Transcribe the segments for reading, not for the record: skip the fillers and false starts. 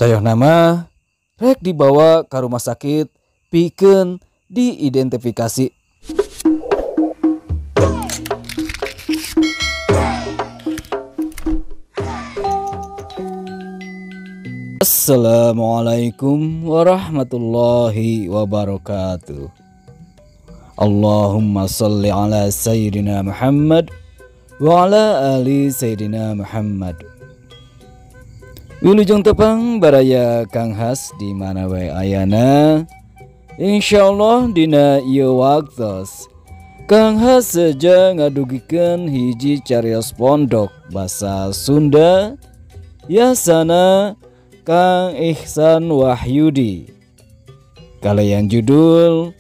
Tayah nama rek dibawa ke rumah sakit pikeun diidentifikasi. Assalamualaikum warahmatullahi wabarakatuh. Allahumma salli ala Sayyidina Muhammad wa ala ali Sayyidina Muhammad. Wilujeng tepang baraya Kang Has di mana wae ayana. Insyaallah dina ieu waktos Kang Has saja ngadugikeun hiji carios pondok basa Sunda yasana Kang Ihsan Wahyudi. Kalayan judul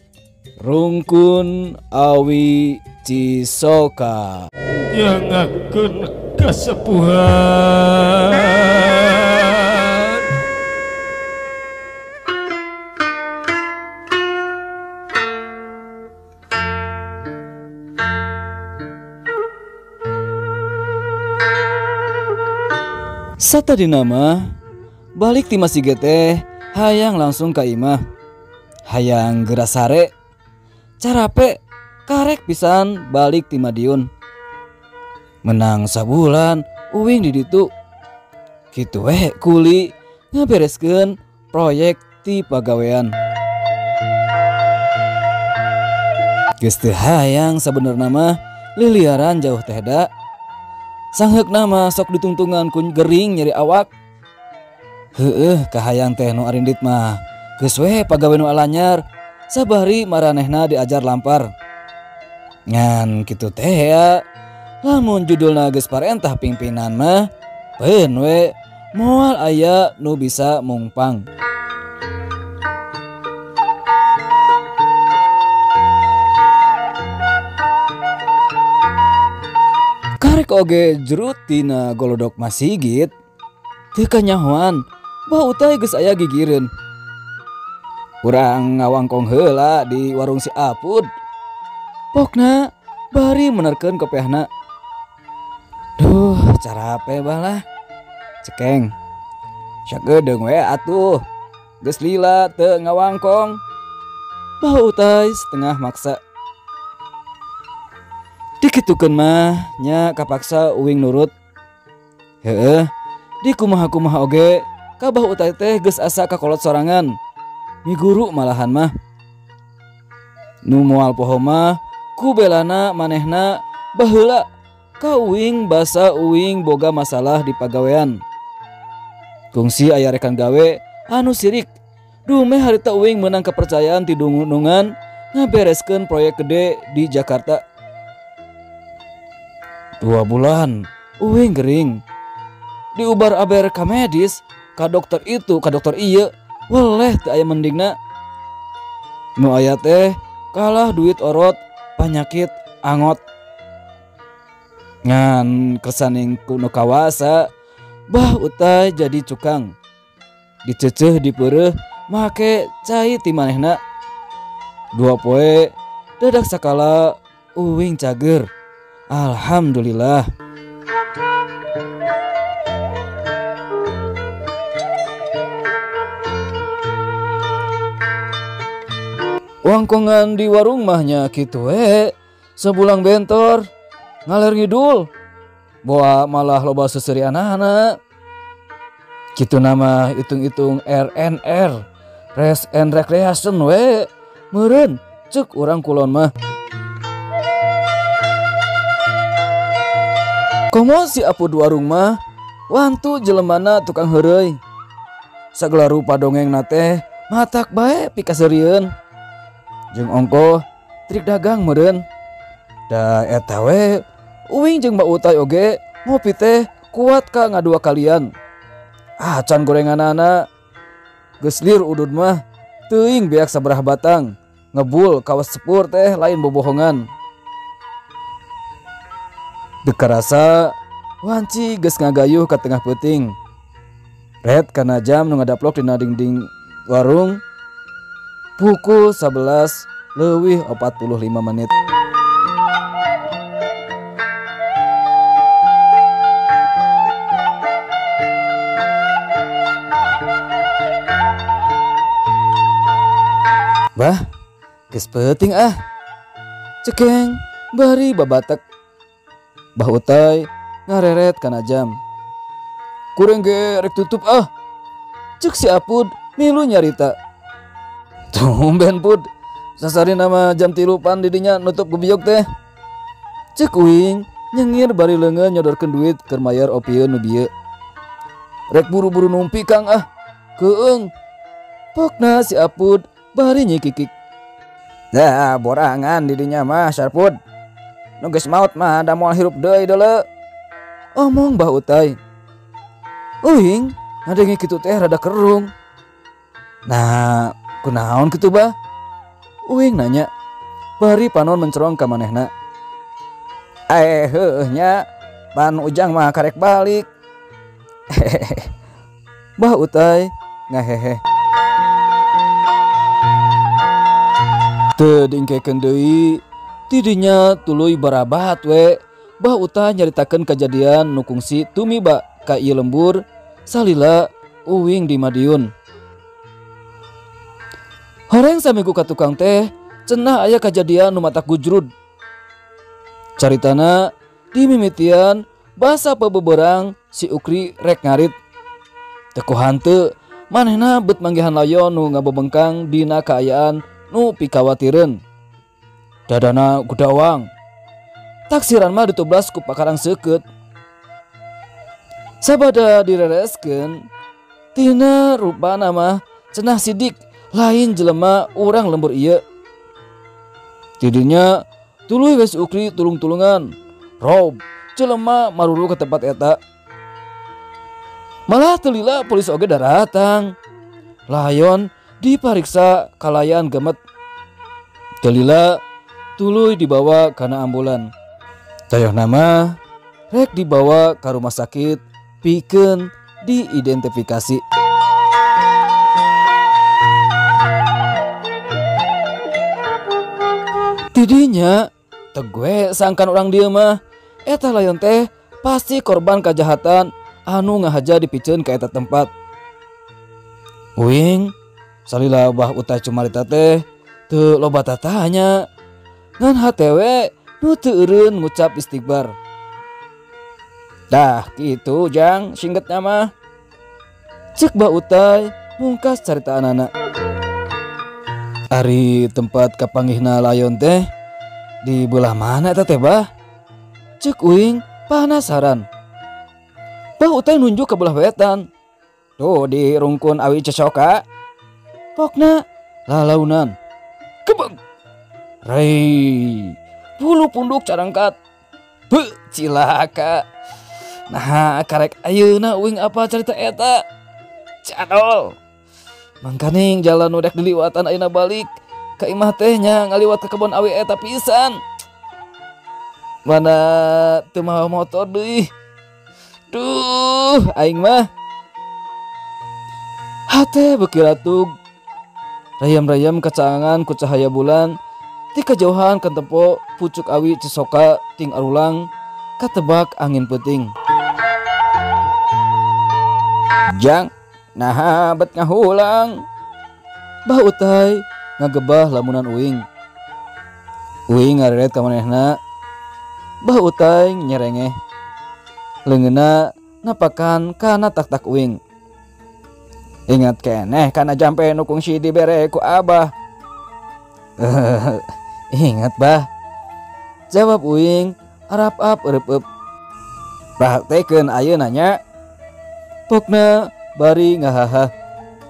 Rungkun Awi Cisoka. Yang akan kesepuhan. Satadi nama balik ti masih geteh hayang langsung ka imah. Hayang geras sare carape karek pisan balik ti Madiun. Menang sabulan uwing di ditu. Kitu we kuli ngabereskeun proyek ti pagawean. Geus teu hayang sabenerna mah liliaran jauh teh da. Sangheuk nama sok ditungtungan kun gering nyeri awak. Heueuh kahayang teh nu arindit mah geus we pagawe nu alanyar sabari maranehna diajar lampar. Ngan kitu teh ya. Lamun judulna geus parentah pimpinan mah peun we moal aya nu bisa mungpang. Karek oge jerut tina golodok masigit teu kanyahoan bau teh geus aya gigireun. Urang ngawangkong heula di warung si Apud. Pokna bari menerkeun kopehna. Duh, carape balah. Cekeng. Sagedeung we atuh. Geus lila teu ngawangkong. Bau teh setengah maksa. Dikitukeun mah nya kapaksa uwing nurut. Heueuh, di kumaha-kumaha oge ka bau teh geus asa kakolot sorangan. Miguru malahan mah. Nu moal poho mah ku belana manehna baheula ka uwing basa uwing boga masalah di pagawean. Kungsi aya rekan gawe anu sirik. Dume harita uwing menang kepercayaan ti dungunungan ngabereskeun proyek gede di Jakarta. 2 bulan uwing gering. Diubar aber ka medis, ka dokter itu, ka dokter ieu, weleh teu aya mendingna. Nu aya teh kalah duit orot, panyakit angot. Ngan kesaning kuno kawasa bah utai jadi cukang. Diceceh dipeureuh make cai ti manehna. 2 poe dadak sakala uwing cager. Alhamdulillah. Wangkongan di warung mahnya kitu we. Sebulang bentor ngaler ngidul. Boa malah loba seuseuri anak-anak. Kitu nama hitung-hitung RNR, Rest and Recreation we. Meureun ceuk urang kulon mah. Komo si Apud warung mah wantu jelemana tukang heureuy. Sagala rupa dongengna teh matak bae pikaseurieun. Jeung ongkoh trik dagang meureun. Da eta we uwing jeung Mbak Utai oge ngopi teh kuat ka ngadua kalian. Acan gorenganana geus lir udud mah teuing beak sabaraha batang. Ngebul kawas sepur teh lain bobohongan. Dekarasa wanci geus ngagayuh ka tengah peuting. Red kana jam nu ngadaplok dina dinding warung pukul 11:45. Bah, geus peuting ah. Cekeng bari babatek. Bah Utai ngareret kana jam. Kurang ge rek tutup ah. Cek si Apud milu nyarita. Tumben Pud, sasari nama jam 3 didinya nutup gebiok teh. Cek Uing nyengir bari leungeun nyodorkeun duit keur mayar opieun nu bieu. Rek buru-buru numpi Kang ah. Keung. Pokna si Apud bari nyikikik. Dah borangan didinya mah Sarpud. Nu geus maot mah da moal hirup deui deuleu. Omong Bah Utai. Uing ngadengi kitu teh rada kerung. Nah, kunaon kitu bah? Uing nanya. Bari panon mencerong ka manehna. Heuh nya, pan Ujang mah karek balik. Bah Utai ngahehe. Teu diingkekeun deui. Tidinya tuluy barabat we. Bah Utai nyaritakeun kejadian nu kungsi tumiba ka ieu lembur salila Uing di Madiun. Horeng saminggu ka tukang teh cenah aya kejadian nu matak gujrud. Caritana di mimitian basa pebeberang si Ukri rek ngarit. Teu ku hanteu manehna beut manggihan layon nu ngabebengkang dina kaayaan nu pikawatireun. Dadana gudawang. Taksiran mah ditoblas ku pakarang seukeut. Sabada direreskeun tina rupana mah cenah sidik lain jelema urang lembur ieu. Tidinya tuluy wes Ukri tulung-tulungan. Rob jelema maruru ke tempat eta. Malah telila polis oge daratang. Layon dipariksa kalayan gemet. Telila tuluy dibawa kana ambulan. Tayah nama rek dibawa ke rumah sakit pikeun diidentifikasi. Tidinya tegue sangkan orang dieu mah eta layon teh pasti korban kejahatan anu ngahaja dipikeun ka eta tempat. Uing salila Bah Utai cumarita teh teu loba tatanya ngan hatewe nu teu eureun ngucap istighbar. Dah kitu Jang singgetna mah. Cek Bah Utai mungkas caritaanana. Ari tempat kapanggihna layon teh di belah mana eta teh Bah? Cek Uing penasaran. Bah Utai nunjuk ke belah wetan. Tuh di rungkun awi cesoka. Pokna lalaunan. Kebeng. Rai. Bulu punduk carangkat. Beuh cilaka. Nah karek ayeuna Uing apa cerita eta? Cadol. Mangkaning jalan udek diliwatan ayeuna balik ka imah teh nya ngaliwat ke kebon awi eta pisan. Mana teu mawa motor deui. Duh, aing mah hate beuki ratug. Rayam-rayam kacaangan ku cahaya bulan ti kajauhan kentempo pucuk awi cisoka ting arulang katebak angin peuting. Jang, nah bet ngahulang. Bah Utai ngagebah lamunan Uing. Uing ngareret ka manehna. Bah Utai nyerengeh. Leungeunna napakan kana tak-tak Uing. Ingat keneh kana jampe nu kungsi dibere ku Abah. Ingat Bah. Jawab Uing arap-ap eueup-eup. Praktekeun ayeuna nya. Pokna bari ngahaha.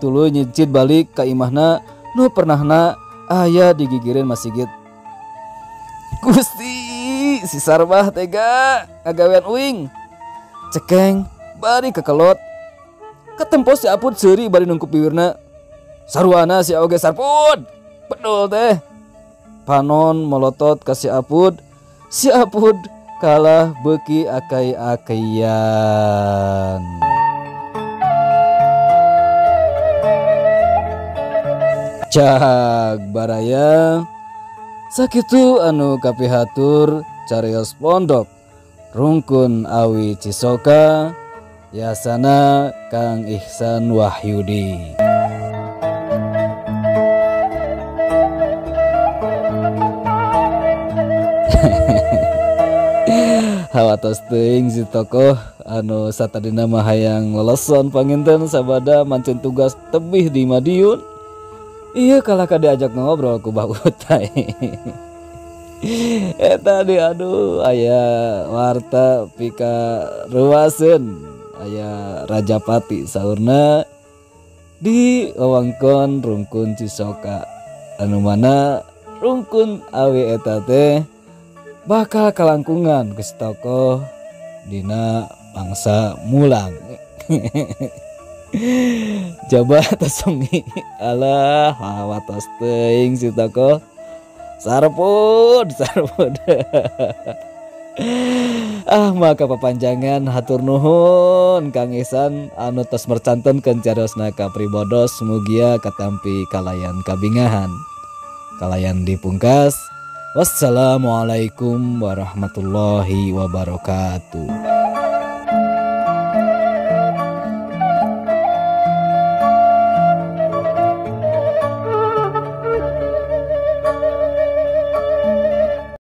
Tuluy nyicit balik ka imahna nu pernahna aya digigireun Masigit. Gusti, si Sarbah tega ngagawean Uing. Cekeng bari kekelot. Ketempo si Apud seuri bari nungkup bibirna. Saruana si oge Sarpud. Bedul teh. Panon melotot ka si Apud. Si Apud kalah beuki akai-akaian. Cag baraya sakitu anu kapihatur carios pondok rungkun awi Cisoka yasana Kang Ihsan Wahyudi. Hawatos teuing si tokoh anu satadina mah hayang leleson panginten sabada mancen tugas tebih di Madiun. Iya kalah diajak ngobrol ku Bah Utai. Eta di aduh aya warta pika ruaseun aya Rajapati saurna di wewengkon Rungkun Cisoka anu mana rungkun awi eta teh bakal kalangkungan geus tokoh dina bangsa Mulang. Coba tasongi alah hawatos teuing si tokoh sarpud. Maka papanjangan hatur nuhun Kang Ihsan anu tos mercantenkeun carosna ka Pribodos mugia katampi kalayan kabingahan. Kalayan dipungkas. Wassalamualaikum warahmatullahi wabarakatuh.